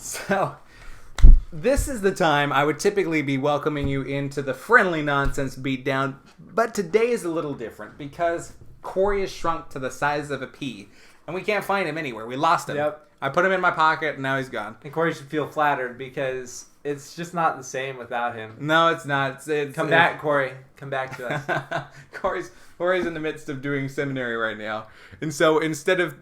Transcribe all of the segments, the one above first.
So, this is the time I would typically be welcoming you into the friendly nonsense beatdown, but today is a little different because Corey has shrunk to the size of a pea, and we can't find him anywhere. We lost him. Yep. I put him in my pocket, and now he's gone. And Corey should feel flattered because it's just not the same without him. No, it's not. Come back, Corey. Come back to us. Corey's in the midst of doing seminary right now. And so instead of,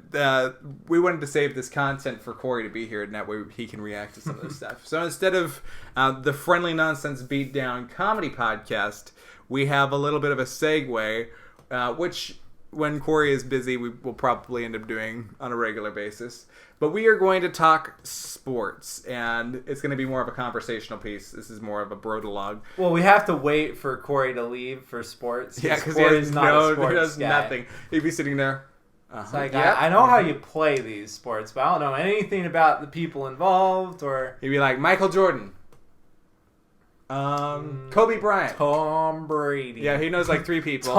we wanted to save this content for Corey to be here, and that way he can react to some of this stuff. So instead of the Friendly Nonsense Beatdown comedy podcast, we have a little bit of a segue, which when Corey is busy, we will probably end up doing on a regular basis. But we are going to talk sports, and it's going to be more of a conversational piece. This is more of a brotologue. Well, we have to wait for Corey to leave for sports. Yeah, because he does guy. Nothing. He'd be sitting there. It's like, I know how you play these sports, but I don't know anything about the people involved. Or he'd be like, Michael Jordan. Kobe Bryant. Tom Brady. Yeah, he knows like 3 people.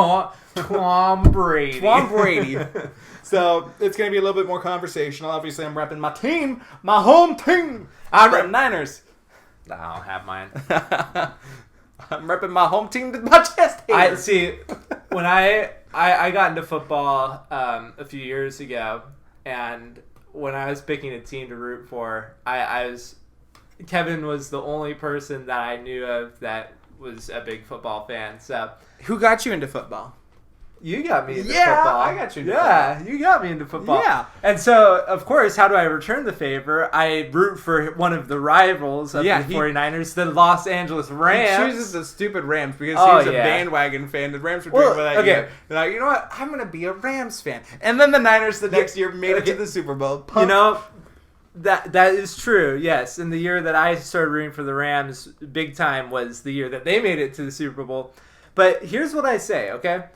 Tom Brady. Tom Brady. So it's going to be a little bit more conversational. Obviously, I'm repping my team, my home team. I'm repping Niners. No, I don't have mine. I'm repping my home team to my chest hair. I see. When I got into football a few years ago, and when I was picking a team to root for, Kevin was the only person that I knew of that was a big football fan. So who got you into football? You got me into football. Yeah, I got you into football. Yeah, you got me into football. Yeah. And so, of course, how do I return the favor? I root for one of the rivals of the 49ers, the Los Angeles Rams. He chooses the stupid Rams because he was a bandwagon fan. The Rams were doing well that year. They're like, you know what? I'm going to be a Rams fan. And then the Niners the next year made it to the Super Bowl. Pump. You know, that is true, yes. And the year that I started rooting for the Rams big time was the year that they made it to the Super Bowl. But here's what I say, okay?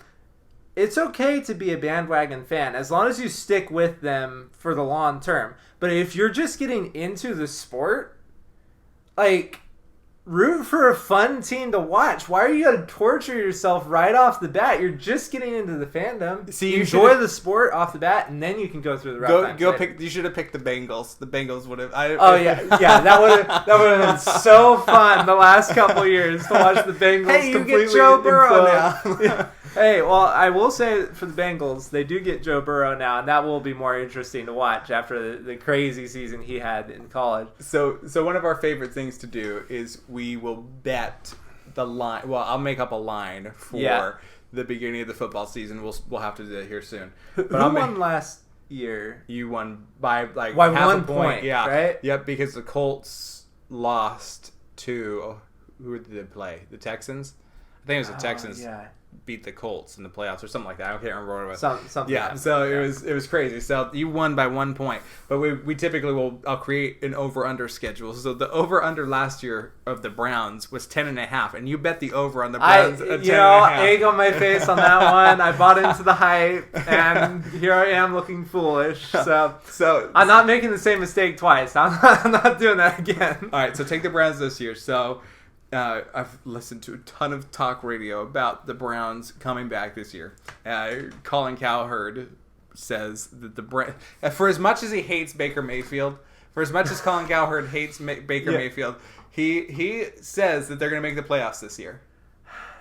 It's okay to be a bandwagon fan as long as you stick with them for the long term. But if you're just getting into the sport, like, root for a fun team to watch. Why are you going to torture yourself right off the bat? You're just getting into the fandom. See, you enjoy the sport off the bat, and then you can go through the rough times. Go pick. You should have picked the Bengals. The Bengals would have. Yeah. That would have been so fun the last couple of years to watch the Bengals. Hey, you completely get Joe Burrow now. Yeah. Hey, well, I will say for the Bengals, they do get Joe Burrow now, and that will be more interesting to watch after the crazy season he had in college. So one of our favorite things to do is we will bet the line. Well, I'll make up a line for the beginning of the football season. We'll have to do that here soon. But who won last year? You won by half 1 a point. Yeah, right? Yep, because the Colts lost to who did they play? The Texans. I think it was the Texans. Yeah. Beat the Colts in the playoffs or something like that. I can't remember what it was. Something. Yeah, so it was crazy. So you won by 1 point, but we typically I'll create an over/under schedule. So the over/under last year of the Browns was 10.5, and you bet the over on the Browns. Egg on my face on that one. I bought into the hype, and here I am looking foolish. So I'm not making the same mistake twice. I'm not doing that again. All right, so take the Browns this year. So. I've listened to a ton of talk radio about the Browns coming back this year. Colin Cowherd says that for as much as he hates Baker Mayfield, for as much as Colin Cowherd hates Baker Mayfield, he says that they're going to make the playoffs this year.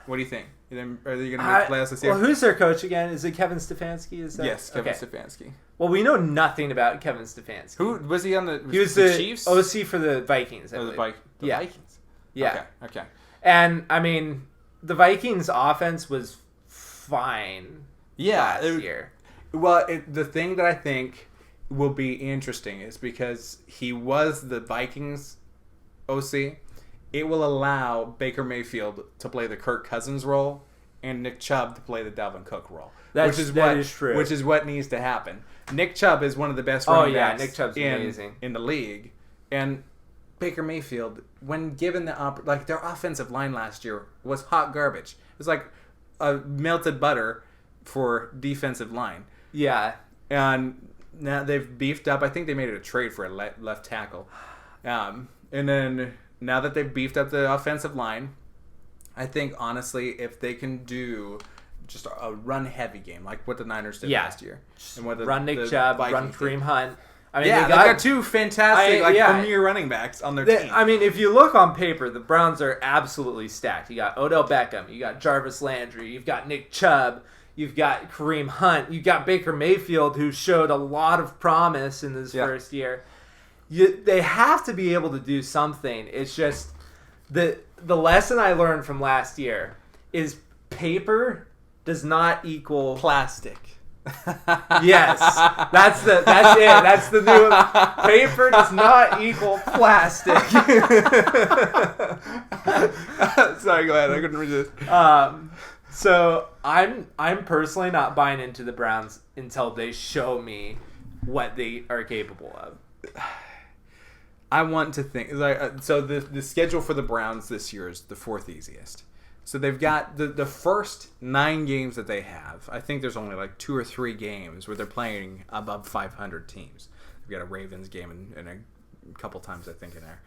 What do you think? Are they going to make the playoffs this year? Well, who's their coach again? Is it Kevin Stefanski? Yes, Kevin Stefanski. Well, we know nothing about Kevin Stefanski. Who was he on the? He was the the Chiefs. OC for the Vikings. The Vikings. Yeah. Okay. And, I mean, the Vikings' offense was fine last year. Well, the thing that I think will be interesting is because he was the Vikings OC, it will allow Baker Mayfield to play the Kirk Cousins role and Nick Chubb to play the Dalvin Cook role. That is true. Which is what needs to happen. Nick Chubb is one of the best running backs Nick Chubb's amazing. In the league. And Baker Mayfield, when given their offensive line last year was hot garbage. It was like a melted butter for defensive line. Yeah. And now they've beefed up. I think they made it a trade for a left tackle. And then now that they've beefed up the offensive line, I think, honestly, if they can do just a run-heavy game like what the Niners did last year. And what run Nick Chubb, run Kareem Hunt. I mean, they've got two fantastic premier running backs on their team. I mean, if you look on paper, the Browns are absolutely stacked. You got Odell Beckham, you got Jarvis Landry, you've got Nick Chubb, you've got Kareem Hunt, you've got Baker Mayfield, who showed a lot of promise in his first year. They have to be able to do something. It's just the lesson I learned from last year is paper does not equal plastic. Yes, that's it. That's the new paper does not equal plastic. Sorry, go ahead. I couldn't resist. So I'm personally not buying into the Browns until they show me what they are capable of. I want to think so. The schedule for the Browns this year is the fourth easiest. So they've got the first 9 games that they have. I think there's only like 2 or 3 games where they're playing above 500 teams. They've got a Ravens game and a couple times I think in there.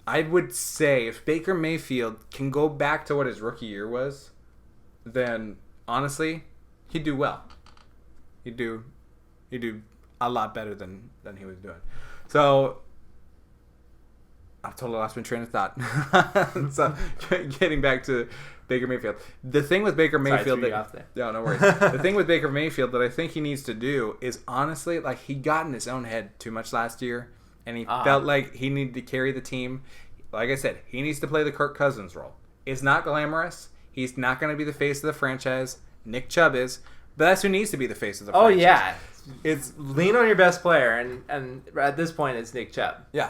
I would say if Baker Mayfield can go back to what his rookie year was, then honestly, he'd do well. He'd do a lot better than he was doing. So I've totally lost my train of thought. So getting back to Baker Mayfield, the thing with Baker Mayfield, no worries. The thing with Baker Mayfield that I think he needs to do is honestly, like, he got in his own head too much last year, and he felt like he needed to carry the team. Like I said, he needs to play the Kirk Cousins role. It's not glamorous. He's not going to be the face of the franchise. Nick Chubb is, but that's who needs to be the face of the franchise. Oh yeah, it's lean on your best player, and at this point, it's Nick Chubb. Yeah.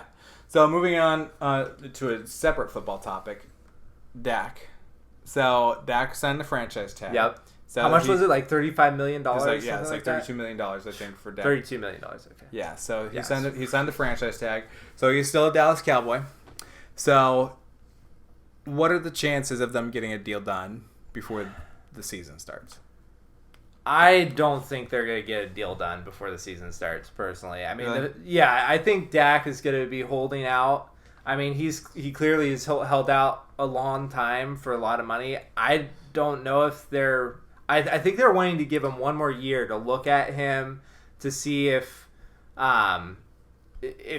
So moving on to a separate football topic, Dak. So Dak signed the franchise tag. Yep. So how much was it? Like $35 million? It's like $32 million, I think, for Dak. $32 million. Okay. Yeah. So he signed the franchise tag. So he's still a Dallas Cowboy. So what are the chances of them getting a deal done before the season starts? I don't think they're going to get a deal done before the season starts, personally. I mean, really? I think Dak is going to be holding out. I mean, he clearly has held out a long time for a lot of money. I don't know if they're... I think they're wanting to give him one more year to look at him to see if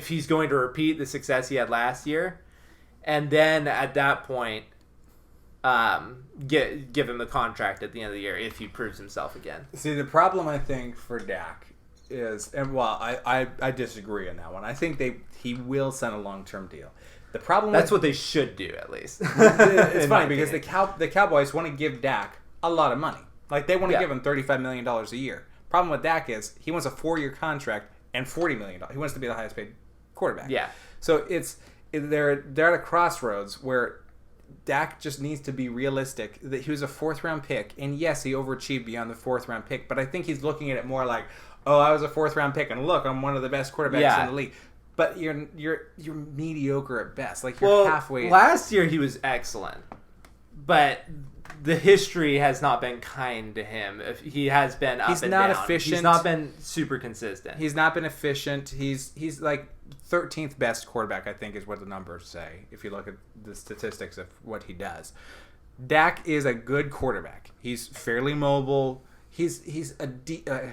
he's going to repeat the success he had last year. And then at that point... give him the contract at the end of the year if he proves himself again. See, the problem I think for Dak is, and I disagree on that one. I think he will sign a long-term deal. The problem that's what they should do, at least. It's funny because the Cowboys want to give Dak a lot of money. Like, they want to give him $35 million a year. Problem with Dak is he wants a 4-year contract and $40 million. He wants to be the highest paid quarterback. Yeah. So they're at a crossroads where Dak just needs to be realistic that he was a 4th-round pick, and yes, he overachieved beyond the 4th-round pick, but I think he's looking at it more like, oh, I was a 4th-round pick, and look, I'm one of the best quarterbacks in the league. But you're mediocre at best. Like, you're halfway. Last year he was excellent, but the history has not been kind to him. He has been up and down. He's not efficient. He's not been super consistent. He's not been efficient. He's like 13th best quarterback, I think, is what the numbers say, if you look at the statistics of what he does. Dak is a good quarterback. He's fairly mobile. He's a decent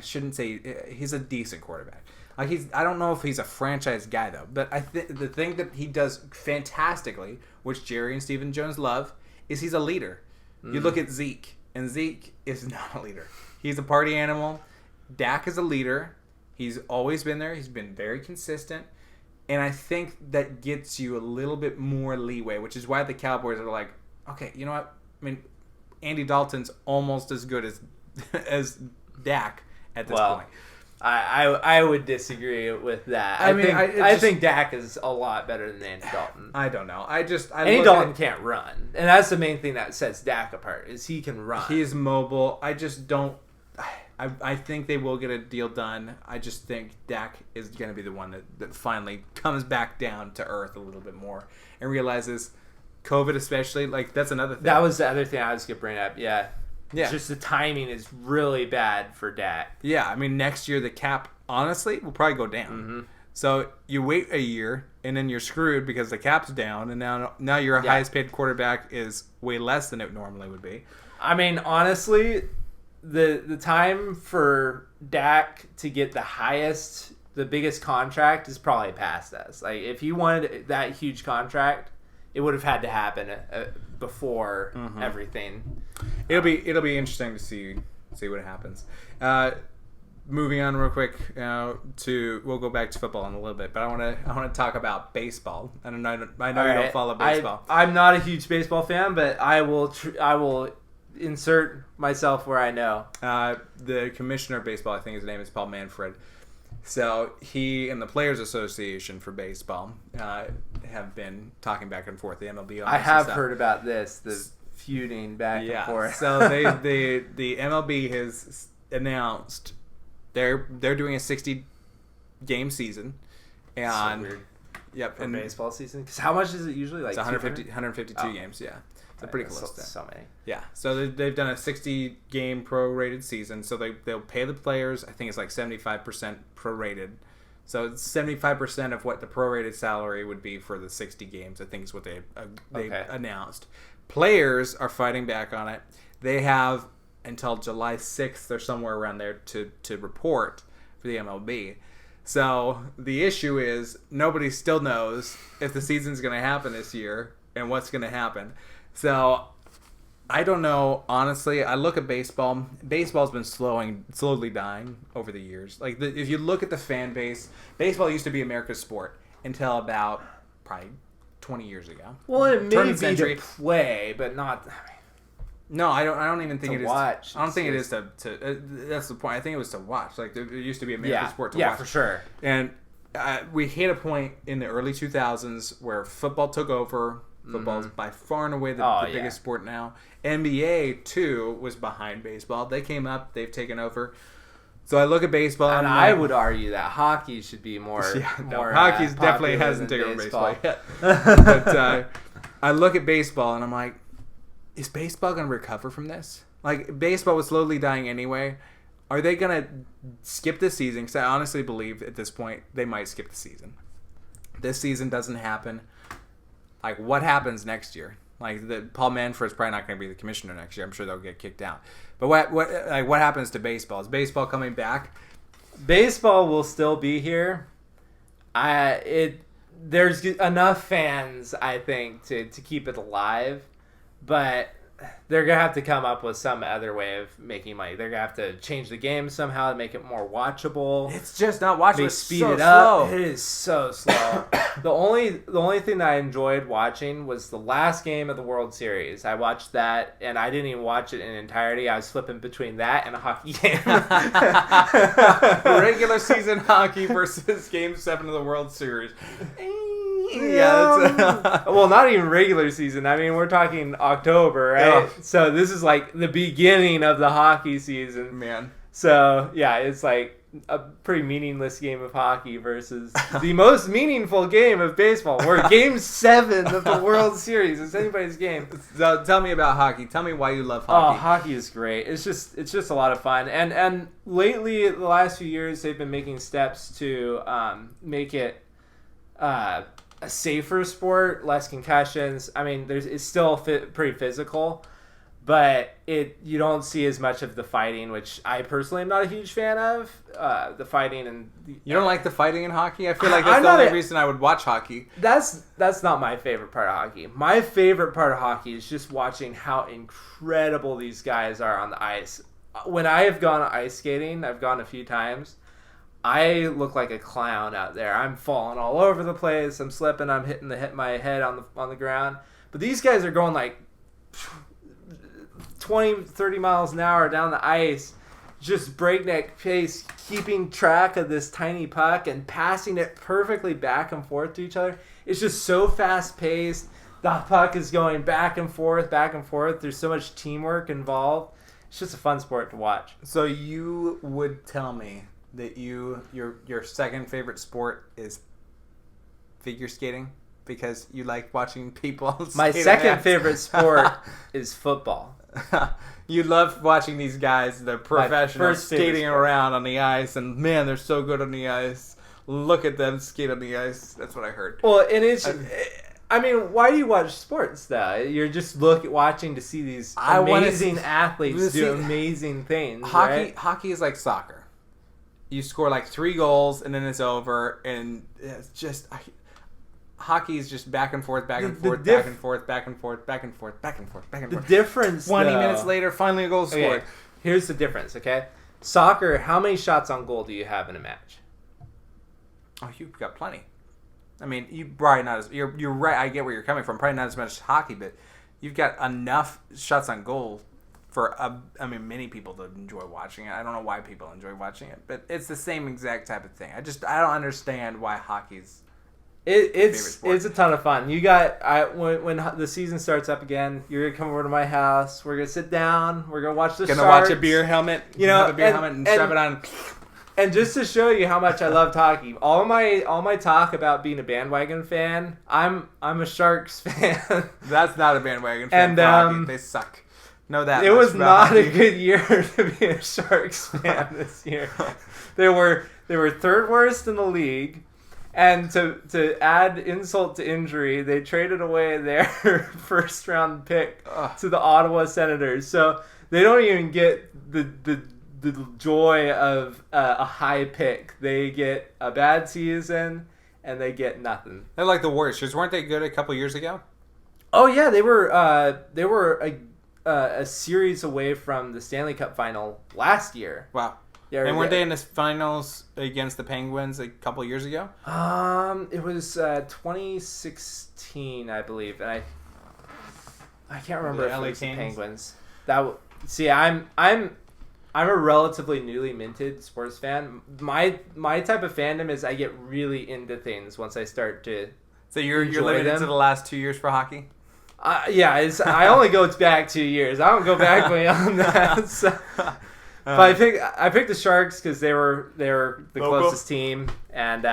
quarterback. Like, I don't know if he's a franchise guy, though, but the thing that he does fantastically, which Jerry and Stephen Jones love, is he's a leader. You look at Zeke, and Zeke is not a leader. He's a party animal. Dak is a leader. He's always been there. He's been very consistent. And I think that gets you a little bit more leeway, which is why the Cowboys are like, okay, you know what? I mean, Andy Dalton's almost as good as Dak at this point. I would disagree with that. I think Dak is a lot better than Andy Dalton. I don't know. Andy Dalton can't run, and that's the main thing that sets Dak apart is he can run. He's mobile. I just don't. I think they will get a deal done. I just think Dak is going to be the one that finally comes back down to earth a little bit more and realizes COVID, especially, like, that's another thing. That was the other thing I was going to bring up. Yeah. Yeah. It's just the timing is really bad for Dak. Yeah, I mean, next year the cap, honestly, will probably go down. Mm-hmm. So you wait a year, and then you're screwed because the cap's down, and now your highest paid quarterback is way less than it normally would be. I mean, honestly, the time for Dak to get the highest the biggest contract is probably past us. Like, if he wanted that huge contract, it would have had to happen before everything. It'll be interesting to see what happens. Moving on real quick we'll go back to football in a little bit, but I want to talk about baseball. I know you don't follow baseball. I'm not a huge baseball fan, but I will insert myself where I know. The commissioner of baseball, I think his name is Paul Manfred. So he and the Players Association for baseball have been talking back and forth. The MLB. I have heard about this. The feuding back and forth. So the MLB has announced they're doing a 60-game season, and so weird. Yep, and baseball season. Because how much is it usually? Like it's 152 games. Yeah, so pretty close. So many. Yeah, so they've done a 60-game prorated season. So they'll pay the players. I think it's like 75% prorated. So it's 75% of what the prorated salary would be for the 60 games. I think is what they announced. Players are fighting back on it. They have until July 6th or somewhere around there to report for the MLB. So the issue is nobody still knows if the season's going to happen this year and what's going to happen. So I don't know, honestly. I look at baseball. Baseball's been slowly dying over the years. Like if you look at the fan base, baseball used to be America's sport until about probably 20 years ago. Well, it may be to play, but not. No, I don't even think it is. Watch. I don't think it is to. That's the point. I think it was to watch. Like it used to be America's sport to watch. Yeah, for sure. And we hit a point in the early 2000s where football took over. Football is by far and away the biggest sport now. NBA too was behind baseball. They came up. They've taken over. So I look at baseball, and I would argue that hockey should be more. Hockey definitely hasn't taken over baseball yet. But I look at baseball and I'm like, is baseball going to recover from this? Like, baseball was slowly dying anyway. Are they going to skip this season? Because I honestly believe at this point they might skip the season. This season doesn't happen. Like, what happens next year? Like, Paul Manfred's probably not going to be the commissioner next year. I'm sure they'll get kicked out. But what happens to baseball? Is baseball coming back? Baseball will still be here. There's enough fans, I think, to keep it alive. But they're going to have to come up with some other way of making money. They're going to have to change the game somehow to make it more watchable. It's just not watchable. It's speed it up. It is so slow. The only thing that I enjoyed watching was the last game of the World Series. I watched that, and I didn't even watch it in entirety. I was flipping between that and a hockey game. Regular season hockey versus Game 7 of the World Series. Well, not even regular season. I mean, we're talking October, right? Yeah. So this is like the beginning of the hockey season. Man. So, yeah, it's like a pretty meaningless game of hockey versus the most meaningful game of baseball. We're Game 7 of the World Series. It's anybody's game. So tell me about hockey. Tell me why you love hockey. Oh, hockey is great. It's just a lot of fun. And lately, the last few years, they've been making steps to make it a safer sport, less concussions. I mean, it's still pretty physical, but you don't see as much of the fighting, which I personally am not a huge fan of. The fighting and you don't like the fighting in hockey? I feel like that's the only reason I would watch hockey. That's not my favorite part of hockey. My favorite part of hockey is just watching how incredible these guys are on the ice. When I have gone ice skating, I've gone a few times. I look like a clown out there. I'm falling all over the place. I'm slipping. I'm hitting my head on the ground. But these guys are going like 20, 30 miles an hour down the ice, just breakneck pace, keeping track of this tiny puck and passing it perfectly back and forth to each other. It's just so fast paced. The puck is going back and forth, back and forth. There's so much teamwork involved. It's just a fun sport to watch. So you would tell me that your second favorite sport is figure skating because you like watching people My second favorite sport is football. You love watching these guys, they're professionals skating around on the ice, and man, they're so good on the ice. Look at them skate on the ice. That's what I heard. Well, and I mean, why do you watch sports though? You're just watching to see these amazing athletes do amazing things. Hockey is like soccer. you score like 3 goals and then it's over, and it's just hockey is just back and forth, back and forth, back and forth, back and forth, back and forth, back and forth, back and forth. The difference, 20 minutes later, finally a goal scored. Okay, here's the difference, okay? Soccer, how many shots on goal do you have in a match? Oh, you've got plenty. I mean, you probably not as you're right. I get where you're coming from. Probably not as much as hockey, but you've got enough shots on goal for many people to enjoy watching it. I don't know why people enjoy watching it, but it's the same exact type of thing. I don't understand why hockey's it's a ton of fun. You got when the season starts up again, you're gonna come over to my house. We're gonna sit down. We're gonna watch the Sharks. Watch a beer helmet. Have a beer helmet and strap it on. And just to show you how much I love hockey, all my talk about being a bandwagon fan, I'm a Sharks fan. That's not a bandwagon fan. And they suck. Know that. It was not a good year to be a Sharks fan this year. They were third worst in the league, and to add insult to injury, they traded away their first round pick to the Ottawa Senators. So they don't even get the joy of a high pick. They get a bad season and they get nothing. They're like the Warriors. Weren't they good a couple years ago? Oh yeah, they were a series away from the Stanley Cup final last year. Wow. And weren't they in the finals against the Penguins a couple years ago? It was 2016, I believe, and I can't remember if it was the Penguins. I'm a relatively newly minted sports fan. My type of fandom is I get really into things once I start to. So you're limited to the last 2 years for hockey? Yeah, I only go back 2 years. I don't go back beyond that. So. But I picked the Sharks because they were the closest team and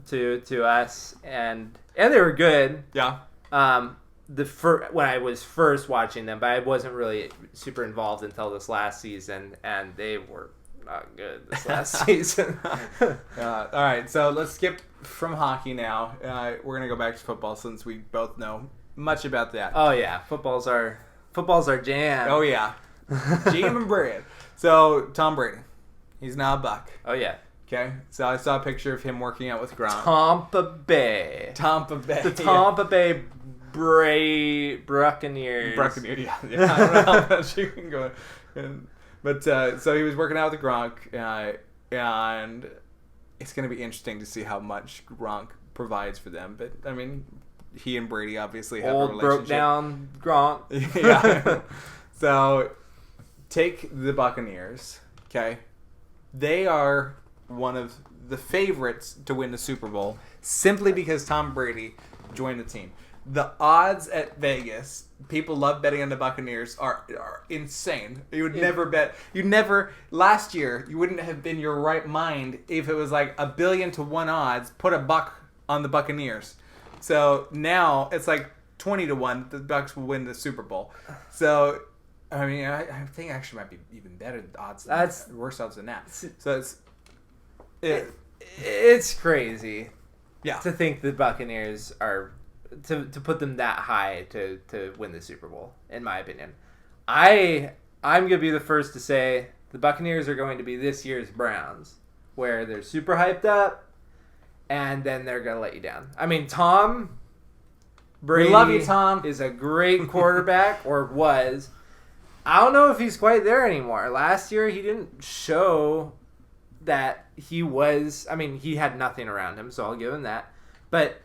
to us, and they were good. Yeah. When I was first watching them, but I wasn't really super involved until this last season, and they were not good this last season. All right, so let's skip from hockey now. We're gonna go back to football since we both know much about that. Oh yeah, football's our jam. Oh yeah, jam and bread. So Tom Brady, he's now a Buck. Oh yeah. Okay, so I saw a picture of him working out with Gronk. Tampa Bay. The Tampa Bay Buccaneers. Yeah. I don't know how much you can go. But so he was working out with Gronk, and it's going to be interesting to see how much Gronk provides for them. But I mean, he and Brady obviously have a relationship. Broke down Gronk. Yeah. So take the Buccaneers. Okay, they are one of the favorites to win the Super Bowl simply because Tom Brady joined the team. The odds at Vegas, people love betting on the Buccaneers, are insane. You would never bet. Last year, you wouldn't have been your right mind if it was like 1,000,000,000 to 1 odds, put a buck on the Buccaneers. So now it's like 20 to 1, the Bucs will win the Super Bowl. So, I mean, I think it actually might be even better odds than that. Worse odds than that. So it's crazy. Yeah. To think the Buccaneers are... To put them that high to win the Super Bowl, in my opinion. I'm going to be the first to say the Buccaneers are going to be this year's Browns, where they're super hyped up, and then they're going to let you down. I mean, Tom Brady, we love you, Tom, is a great quarterback, or was. I don't know if he's quite there anymore. Last year, he didn't show that he was... I mean, he had nothing around him, so I'll give him that. But...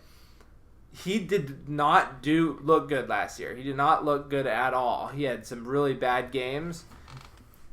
he did not look good last year. He did not look good at all. He had some really bad games.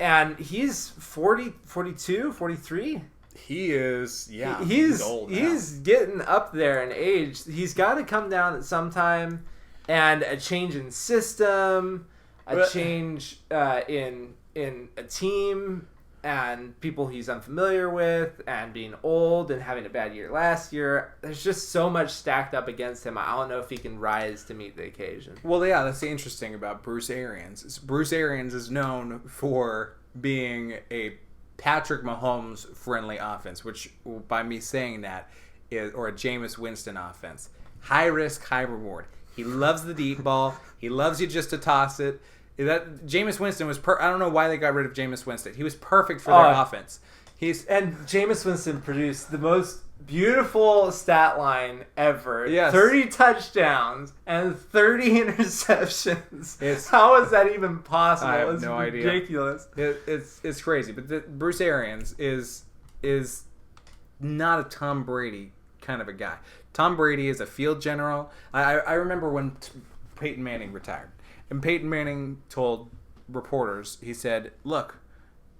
And he's 42, 43. He is, yeah. He's old now. He's getting up there in age. He's got to come down at some time. And a change in system, a change in a team, and people he's unfamiliar with, and being old and having a bad year last year. There's just so much stacked up against him. I don't know if he can rise to meet the occasion. Well, yeah, that's the interesting about Bruce Arians. Bruce Arians is known for being a Patrick Mahomes friendly offense, which by me saying that is, or a Jameis Winston offense. High risk, high reward. He loves the deep ball. He loves you just to toss it. That Jameis Winston was I don't know why they got rid of Jameis Winston. He was perfect for their offense. And Jameis Winston produced the most beautiful stat line ever. Yes. 30 touchdowns and 30 interceptions. How is that even possible? I have no idea. Ridiculous. It's crazy. But Bruce Arians is not a Tom Brady kind of a guy. Tom Brady is a field general. I remember when Peyton Manning retired. And Peyton Manning told reporters, he said, look,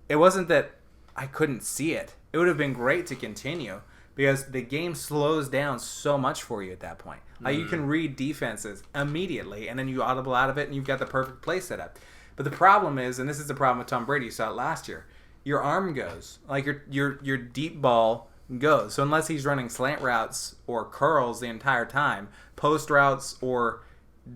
it wasn't that I couldn't see it. It would have been great to continue. Because the game slows down so much for you at that point. Like you can read defenses immediately, and then you audible out of it, and you've got the perfect play set up. But the problem is, and this is the problem with Tom Brady, you saw it last year, your arm goes. Like your deep ball goes. So unless he's running slant routes or curls the entire time, post routes or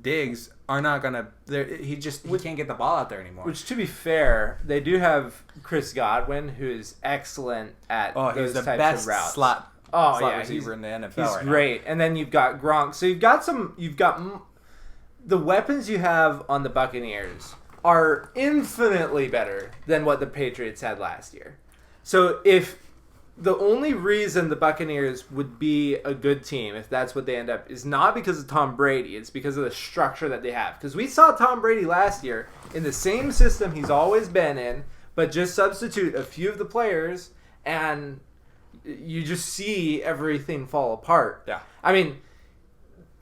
digs are not gonna. He can't get the ball out there anymore. Which, to be fair, they do have Chris Godwin, who is excellent at those he's the types best of routes. slot yeah, receiver in the NFL. He's right great, and then you've got Gronk. So you've got the weapons you have on the Buccaneers are infinitely better than what the Patriots had last year. So if the only reason the Buccaneers would be a good team, if that's what they end up, is not because of Tom Brady. It's because of the structure that they have. Because we saw Tom Brady last year in the same system he's always been in, but just substitute a few of the players, and you just see everything fall apart. Yeah. I mean,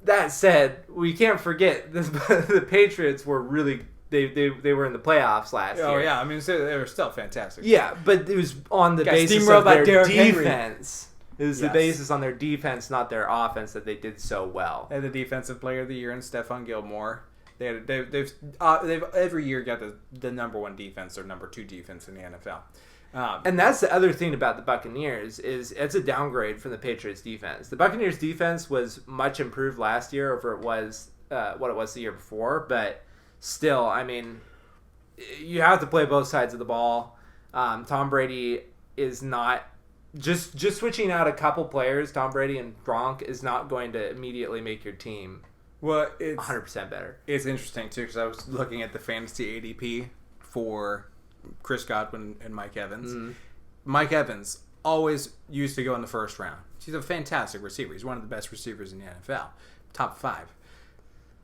that said, we can't forget the Patriots were really... They were in the playoffs last year. Oh, yeah. I mean, they were still fantastic. Yeah, but it was on the basis of their defense. It was the basis on their defense, not their offense, that they did so well. And the defensive player of the year in Stephon Gilmore. They've every year got the number one defense or number two defense in the NFL. And that's the other thing about the Buccaneers is it's a downgrade from the Patriots defense. The Buccaneers defense was much improved last year over what it was the year before, but still, I mean, you have to play both sides of the ball. Tom Brady is not just switching out a couple players. Tom Brady and Gronk is not going to immediately make your team 100% better. It's interesting too because I was looking at the fantasy ADP for Chris Godwin and Mike Evans. Mm-hmm. Mike Evans always used to go in the first round. He's a fantastic receiver. He's one of the best receivers in the NFL, top 5.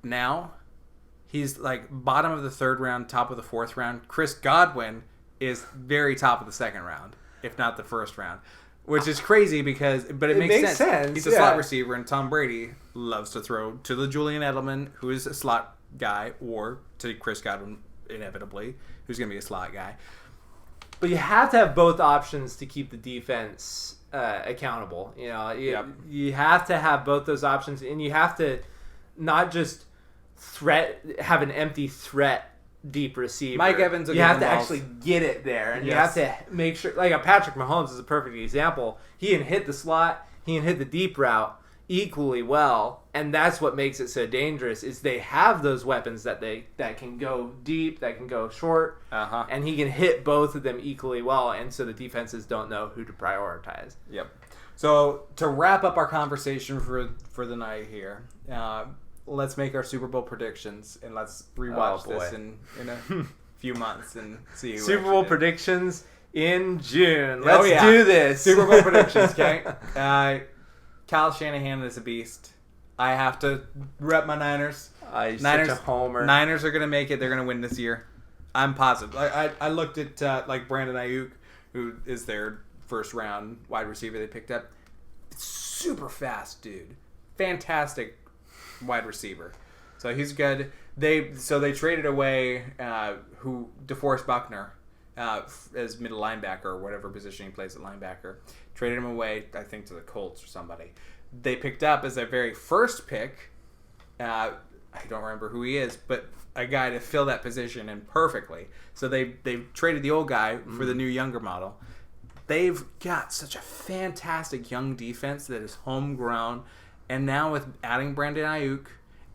Now he's like bottom of the 3rd round, top of the 4th round. Chris Godwin is very top of the 2nd round, if not the 1st round, which is crazy but it makes sense. He's a slot receiver, and Tom Brady loves to throw to the Julian Edelman, who is a slot guy, or to Chris Godwin, inevitably, who's going to be a slot guy. But you have to have both options to keep the defense accountable. You know, you have to have both those options, and you have to not just have an empty threat deep receiver. Mike Evans, you have to actually get it there, and you have to make sure. Like Patrick Mahomes is a perfect example. He can hit the slot, he can hit the deep route equally well, and that's what makes it so dangerous. Is they have those weapons that can go deep, that can go short, and he can hit both of them equally well, and so the defenses don't know who to prioritize. Yep. So to wrap up our conversation for the night here. Let's make our Super Bowl predictions, and let's rewatch this in a few months and see who Super Bowl predictions in June. Let's do this. Super Bowl predictions, okay? Kyle Shanahan is a beast. I have to rep my Niners. He's such a homer. Niners are going to make it. They're going to win this year. I'm positive. I looked at like Brandon Ayuk, who is their first round wide receiver they picked up. Super fast, dude. Fantastic wide receiver, so he's good. They traded away DeForest Buckner as middle linebacker or whatever position he plays at linebacker. Traded him away, I think, to the Colts or somebody. They picked up as their very first pick. I don't remember who he is, but a guy to fill that position and perfectly. So they traded the old guy for the new younger model. They've got such a fantastic young defense that is homegrown. And now with adding Brandon Ayuk,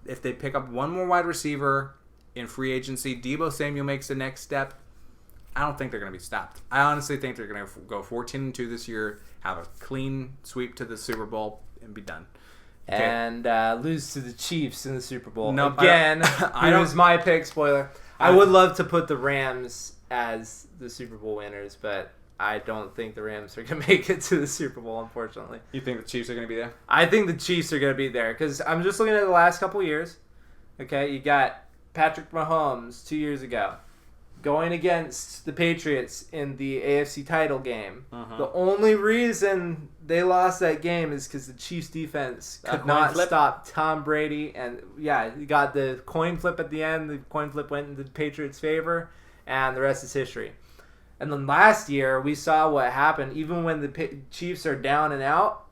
if they pick up one more wide receiver in free agency, Deebo Samuel makes the next step, I don't think they're going to be stopped. I honestly think they're going to go 14-2 this year, have a clean sweep to the Super Bowl, and be done. Okay. And lose to the Chiefs in the Super Bowl. Nope, Again, it was my pick, spoiler. I would love to put the Rams as the Super Bowl winners, but I don't think the Rams are going to make it to the Super Bowl, unfortunately. You think the Chiefs are going to be there? I think the Chiefs are going to be there because I'm just looking at the last couple years. Okay, you got Patrick Mahomes 2 years ago going against the Patriots in the AFC title game. The only reason they lost that game is because the Chiefs defense could not stop Tom Brady. And yeah, you got the coin flip at the end. The coin flip went in the Patriots' favor, and the rest is history. And then last year, we saw what happened. Even when the Chiefs are down and out,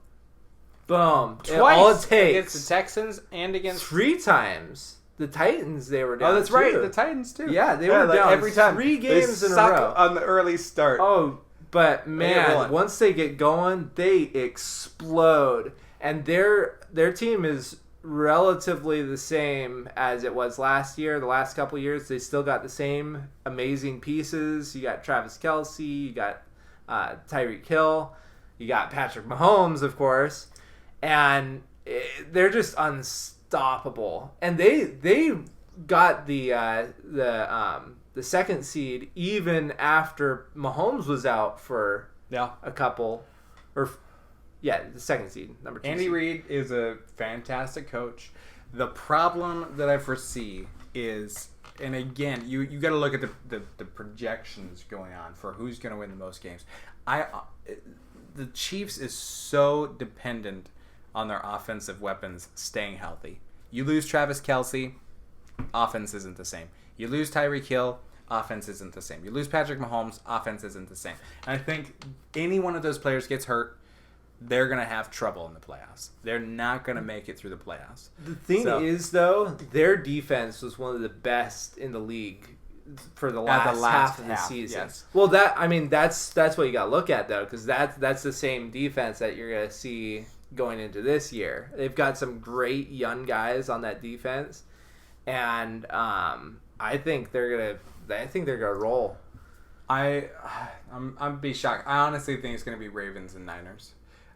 boom. Twice all it takes. Against the Texans and against... 3 times. The Titans, they were down. Oh, that's too. right. The Titans, too. Yeah, they were down every time. 3 games they in a suck row. on the early start. Oh, but man, once they get going, they explode. And their team is relatively the same as it was last year. The last couple of years, they still got the same amazing pieces. You got Travis Kelce, you got Tyreek Hill, you got Patrick Mahomes, of course, and they're just unstoppable. And they got the second seed even after Mahomes was out for a couple, the second seed, number 2. Andy Reid is a fantastic coach. The problem that I foresee is, and again, you got to look at the projections going on for who's going to win the most games. The Chiefs is so dependent on their offensive weapons staying healthy. You lose Travis Kelce, offense isn't the same. You lose Tyreek Hill, offense isn't the same. You lose Patrick Mahomes, offense isn't the same. And I think any one of those players gets hurt, they're going to have trouble in the playoffs. They're not going to make it through the playoffs. The thing is, though, their defense was one of the best in the league for the last half of the season. Yes. Well, that's what you got to look at, though, because that's the same defense that you're going to see going into this year. They've got some great young guys on that defense, and I think they're gonna roll. I'm be shocked. I honestly think it's going to be Ravens and Niners.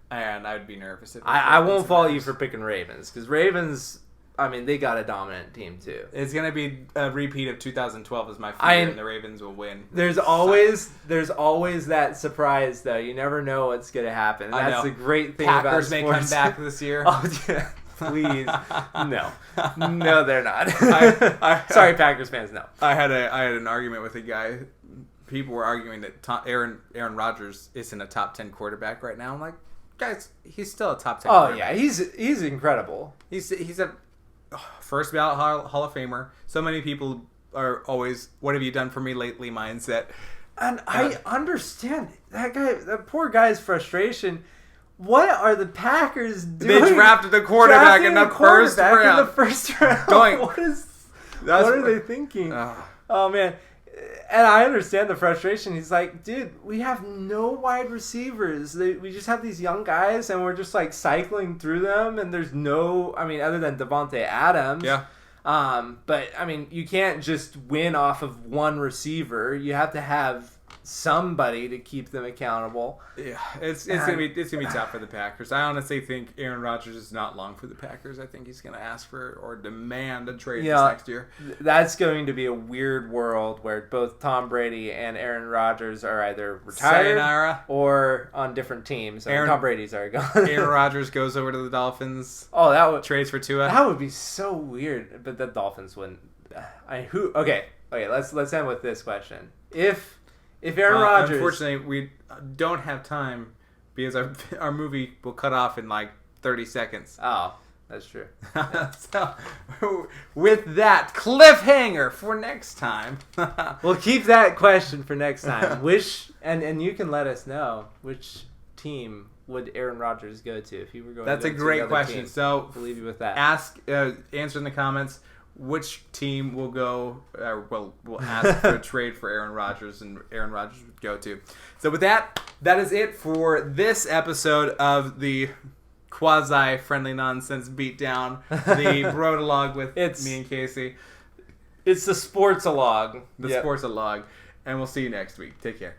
And I'd be nervous if I won't fault you for picking Ravens, because Ravens, I mean, they got a dominant team too. It's gonna be a repeat of 2012 is my fear, and the Ravens will win. There's always that surprise though. You never know what's gonna happen. That's the great thing Packers about sports. may come back this year. Oh yeah, please. No, they're not. Sorry, Packers fans. No. I had an argument with a guy. People were arguing that Aaron Rodgers isn't a top 10 quarterback right now. I'm like, guys, he's still a top 10 quarterback. Yeah, he's incredible. He's a first ballot Hall of Famer. So many people are always, what have you done for me lately mindset. And I understand that poor guy's frustration. What are the Packers doing? They drafted a quarterback in the first round. What are they thinking? Oh, man. And I understand the frustration. He's like, dude, we have no wide receivers. We just have these young guys, and we're just like cycling through them. And there's no, I mean, other than Devontae Adams. Yeah. But I mean, you can't just win off of one receiver. You have to have somebody to keep them accountable. Yeah, it's gonna be tough for the Packers. I honestly think Aaron Rodgers is not long for the Packers. I think he's gonna ask for or demand a trade this next year. That's going to be a weird world where both Tom Brady and Aaron Rodgers are either retired or on different teams. Tom Brady's already gone. Aaron Rodgers goes over to the Dolphins. Oh, that would trades for Tua. That would be so weird. But the Dolphins wouldn't. Okay. Let's end with this question. If Aaron Rodgers... Unfortunately, we don't have time because our movie will cut off in like 30 seconds. Oh, that's true. Yeah. So, with that cliffhanger for next time. We'll keep that question for next time. And you can let us know which team would Aaron Rodgers go to if he were going That's to a great question. Team. So, we'll leave you with that. Answer in the comments. Which team will go? Will ask for a trade for Aaron Rodgers, and Aaron Rodgers would go to. So with that is it for this episode of the quasi-friendly nonsense beatdown, the Broadalog with me and Casey. It's the Sportsilogue. Sportsilogue, and we'll see you next week. Take care.